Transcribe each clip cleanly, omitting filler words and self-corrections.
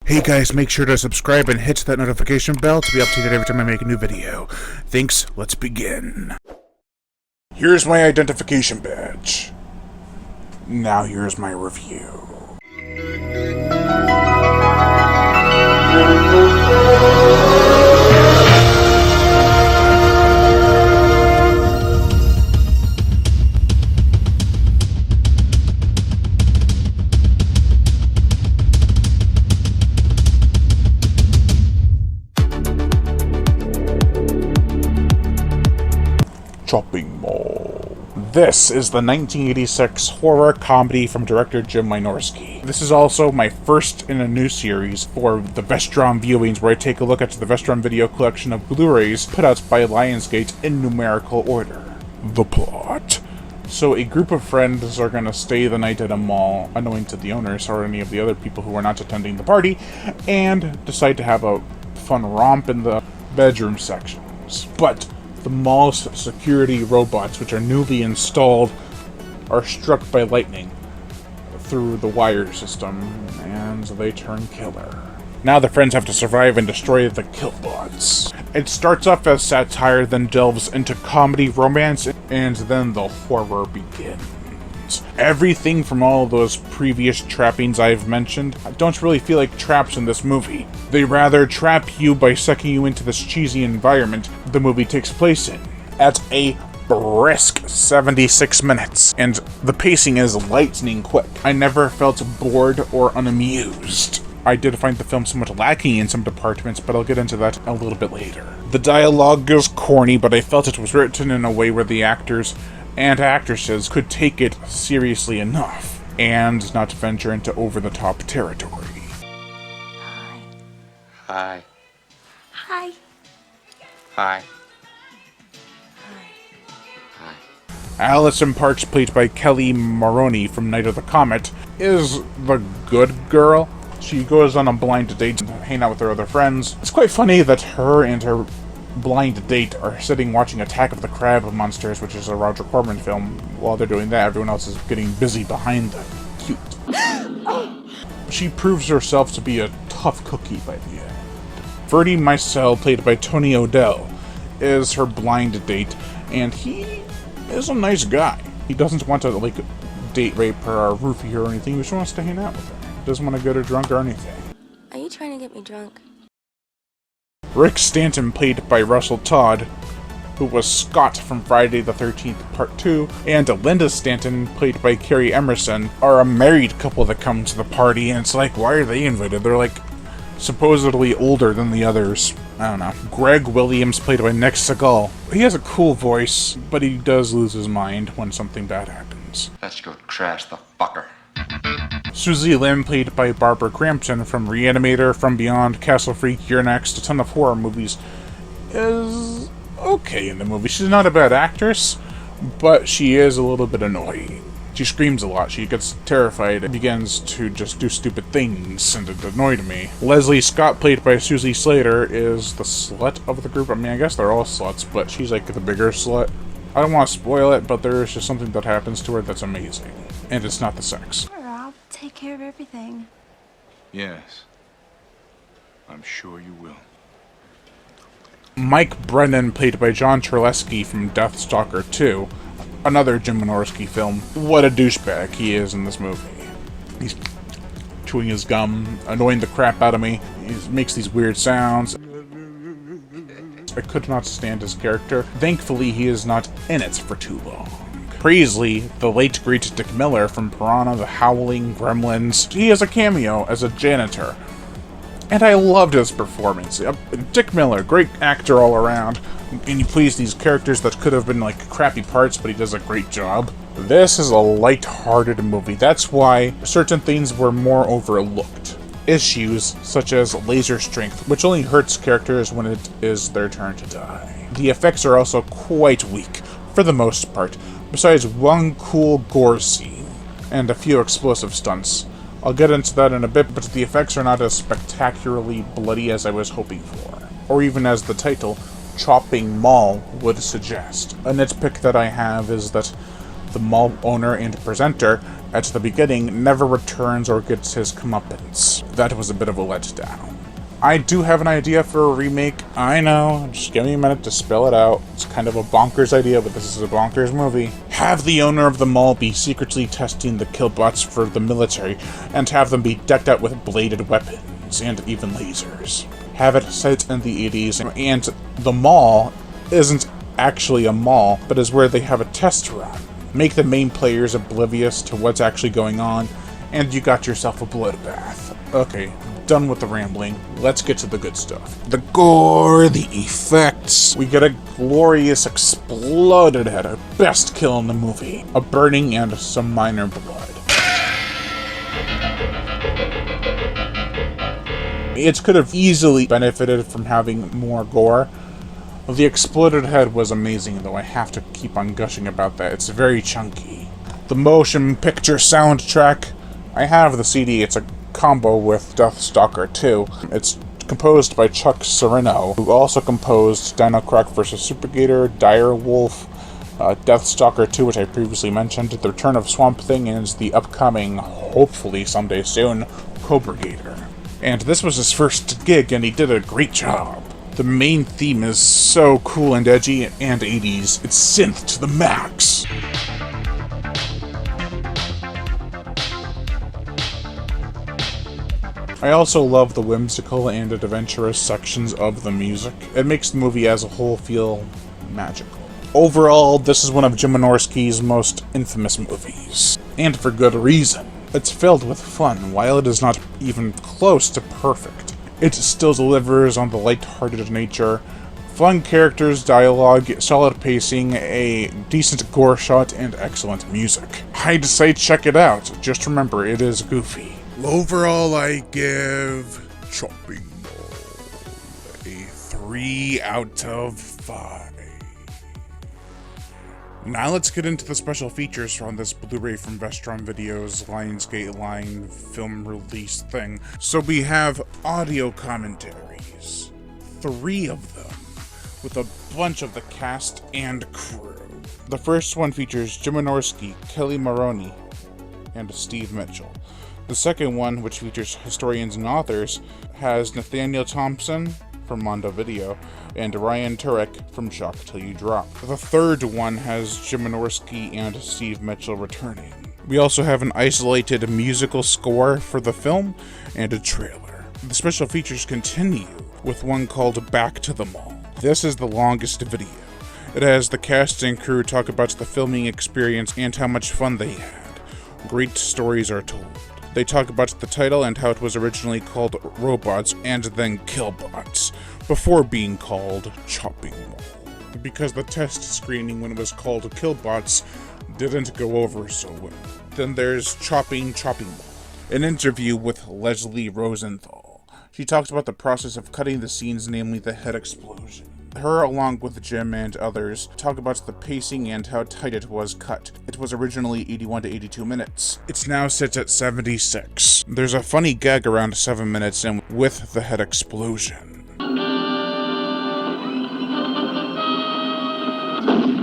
Hey guys, make sure to subscribe and hit that notification bell to be updated every time I make a new video. Thanks, let's begin. Here's my identification badge. Now here's my review. Shopping Mall. This is the 1986 horror comedy from director Jim Wynorski. This is also my first in a new series for the Vestron Viewings, where I take a look at the Vestron video collection of Blu-rays put out by Lionsgate in numerical order. The plot. So a group of friends are going to stay the night at a mall, unknowing to the owners or any of the other people who are not attending the party, and decide to have a fun romp in the bedroom sections. But the mall's security robots, which are newly installed, are struck by lightning through the wire system, and they turn killer. Now the friends have to survive and destroy the killbots. It starts off as satire, then delves into comedy, romance, and then the horror begins. Everything from all those previous trappings I've mentioned don't really feel like traps in this movie. They rather trap you by sucking you into this cheesy environment the movie takes place in, at a brisk 76 minutes, and the pacing is lightning quick. I never felt bored or unamused. I did find the film somewhat lacking in some departments, but I'll get into that a little bit later. The dialogue is corny, but I felt it was written in a way where the actors and actresses could take it seriously enough, and not venture into over-the-top territory. Hi. Hi. Hi. Hi. Allison Parks, played by Kelly Maroney from Night of the Comet, is the good girl. She goes on a blind date and hang out with her other friends. It's quite funny that her and her blind date are sitting watching Attack of the Crab Monsters, which is a Roger Corman film. While they're doing that, everyone else is getting busy behind them. Cute. She proves herself to be a tough cookie by the end. Ferdy Meisel, played by Tony O'Dell, is her blind date, and he is a nice guy. He doesn't want to, date rape her or roofie her or anything. He just wants to hang out with her. Doesn't want to get her drunk or anything. Are you trying to get me drunk? Rick Stanton, played by Russell Todd, who was Scott from Friday the 13th Part 2, and Linda Stanton, played by Carrie Emerson, are a married couple that come to the party, and it's like, why are they invited? They're, supposedly older than the others. I don't know. Greg Williams, played by Nick Segal. He has a cool voice, but he does lose his mind when something bad happens. Let's go trash the fucker. Susie Lim, played by Barbara Crampton from Reanimator, From Beyond, Castle Freak, You're Next, a ton of horror movies, is okay in the movie. She's not a bad actress, but she is a little bit annoying. She screams a lot, she gets terrified, and begins to just do stupid things, and it annoyed me. Leslie Scott, played by Susie Slater, is the slut of the group. I mean, I guess they're all sluts, but she's the bigger slut. I don't want to spoil it, but there is just something that happens to her that's amazing. And it's not the sex. Sure, I'll take care of everything. Yes. I'm sure you will. Mike Brennan, played by John Terlesky from Deathstalker 2, another Jim Wynorski film. What a douchebag he is in this movie. He's chewing his gum, annoying the crap out of me. He makes these weird sounds. I could not stand his character. Thankfully, he is not in it for too long. Priestley, the late great Dick Miller from Piranha, The Howling, Gremlins. He has a cameo as a janitor, and I loved his performance. Dick Miller, great actor all around, and he plays these characters that could have been crappy parts, but he does a great job. This is a light-hearted movie. That's why certain things were more overlooked. Issues such as laser strength, which only hurts characters when it is their turn to die. The effects are also quite weak, for the most part, besides one cool gore scene, and a few explosive stunts. I'll get into that in a bit, but the effects are not as spectacularly bloody as I was hoping for, or even as the title, Chopping Mall, would suggest. A nitpick that I have is that the mall owner and presenter at the beginning, never returns or gets his comeuppance. That was a bit of a letdown. I do have an idea for a remake. I know, just give me a minute to spell it out. It's kind of a bonkers idea, but this is a bonkers movie. Have the owner of the mall be secretly testing the killbots for the military, and have them be decked out with bladed weapons, and even lasers. Have it set in the 80s, and the mall isn't actually a mall, but is where they have a test run. Make the main players oblivious to what's actually going on, and you got yourself a bloodbath. Okay, done with the rambling. Let's get to the good stuff. The gore, the effects. We get a glorious exploded head, a best kill in the movie. A burning and some minor blood. It could have easily benefited from having more gore. The exploded head was amazing, though I have to keep on gushing about that. It's very chunky. The motion picture soundtrack. I have the CD. It's a combo with Deathstalker 2. It's composed by Chuck Serino, who also composed Dino Crack vs. Supergator, Dire Wolf, Deathstalker 2, which I previously mentioned, The Return of Swamp Thing, and the upcoming, hopefully someday soon, Cobra Gator. And this was his first gig, and he did a great job. The main theme is so cool and edgy and 80s. It's synth to the max. I also love the whimsical and adventurous sections of the music. It makes the movie as a whole feel magical. Overall, this is one of Jim Wynorski's most infamous movies. And for good reason. It's filled with fun, while it is not even close to perfect. It still delivers on the light-hearted nature, fun characters, dialogue, solid pacing, a decent gore shot, and excellent music. I'd say check it out, just remember it is goofy. Overall, I give Chopping Mall a 3 out of 5. Now let's get into the special features on this Blu-ray from Vestron Videos Lionsgate Line film release thing. So we have audio commentaries, 3 of them, with a bunch of the cast and crew. The first one features Jim Wynorski, Kelly Maroney, and Steve Mitchell. The second one, which features historians and authors, has Nathaniel Thompson from Mondo Video and Ryan Turek from Shock Till You Drop. The third one has Jim Wynorski and Steve Mitchell returning. We also have an isolated musical score for the film and a trailer. The special features continue with one called Back to the Mall. This is the longest video. It has the cast and crew talk about the filming experience and how much fun they had. Great stories are told. They talk about the title and how it was originally called Robots and then Killbots, before being called Chopping Mall. Because the test screening when it was called Killbots didn't go over so well. Then there's Chopping Mall, an interview with Leslie Rosenthal. She talks about the process of cutting the scenes, namely the head explosion. Her, along with Jim and others, talk about the pacing and how tight it was cut. It was originally 81 to 82 minutes. It's now sits at 76. There's a funny gag around 7 minutes in with the head explosion.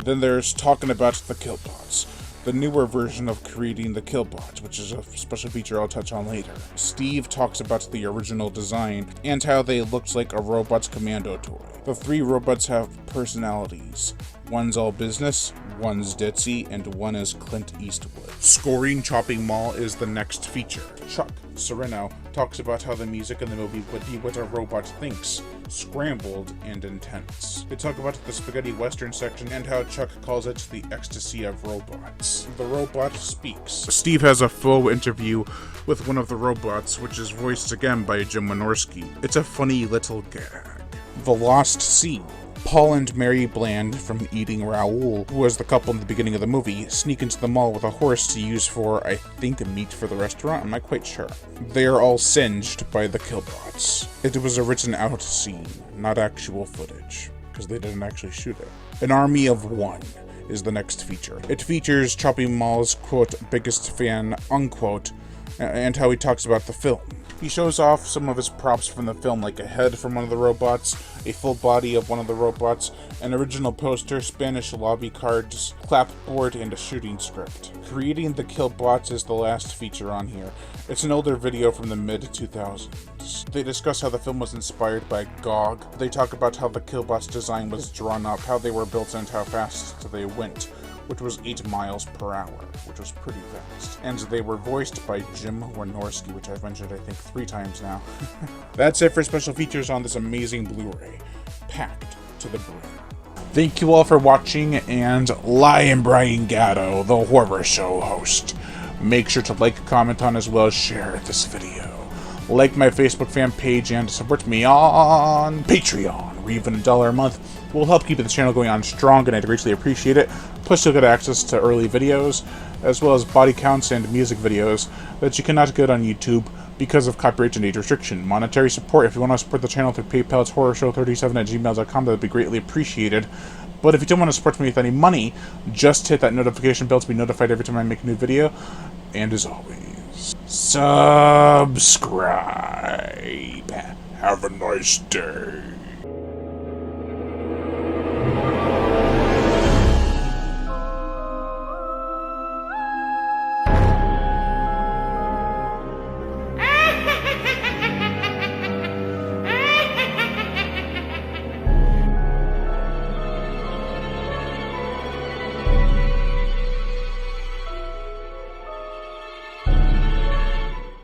Then there's talking about the Killbots, the newer version of creating the Killbots, which is a special feature I'll touch on later. Steve talks about the original design and how they looked like a robot's commando toy. The 3 robots have personalities. One's all business, one's ditzy, and one is Clint Eastwood. Scoring Chopping Mall is the next feature. Chuck Serino talks about how the music in the movie would be what a robot thinks, scrambled and intense. They talk about the spaghetti western section and how Chuck calls it the ecstasy of robots. The robot speaks. Steve has a faux interview with one of the robots, which is voiced again by Jim Wynorski. It's a funny little gag. The Lost Scene. Paul and Mary Bland from Eating Raoul, who was the couple in the beginning of the movie, sneak into the mall with a horse to use for, I think, meat for the restaurant. I'm not quite sure. They are all singed by the Killbots. It was a written out scene, not actual footage, because they didn't actually shoot it. An Army of One is the next feature. It features Chopping Mall's, quote, biggest fan, unquote, and how he talks about the film. He shows off some of his props from the film, like a head from one of the robots, a full body of one of the robots, an original poster, Spanish lobby cards, clapboard, and a shooting script. Creating the Killbots is the last feature on here. It's an older video from the mid-2000s. They discuss how the film was inspired by GOG. They talk about how the Killbots design was drawn up, how they were built, and how fast they went, which was 8 miles per hour, which was pretty fast. And they were voiced by Jim Wynorski, which I've mentioned I think 3 times now. That's it for special features on this amazing Blu-ray, packed to the brim. Thank you all for watching, and Lion Brian Gatto, the horror show host. Make sure to like, comment on, as well as share this video. Like my Facebook fan page and support me on Patreon, where even $1 a month will help keep the channel going on strong, and I'd greatly appreciate it. Plus, you'll get access to early videos, as well as body counts and music videos that you cannot get on YouTube because of copyright and age restriction. Monetary support, if you want to support the channel through PayPal, it's horrorshow37@gmail.com. That would be greatly appreciated. But if you don't want to support me with any money, just hit that notification bell to be notified every time I make a new video. And as always, subscribe. Have a nice day.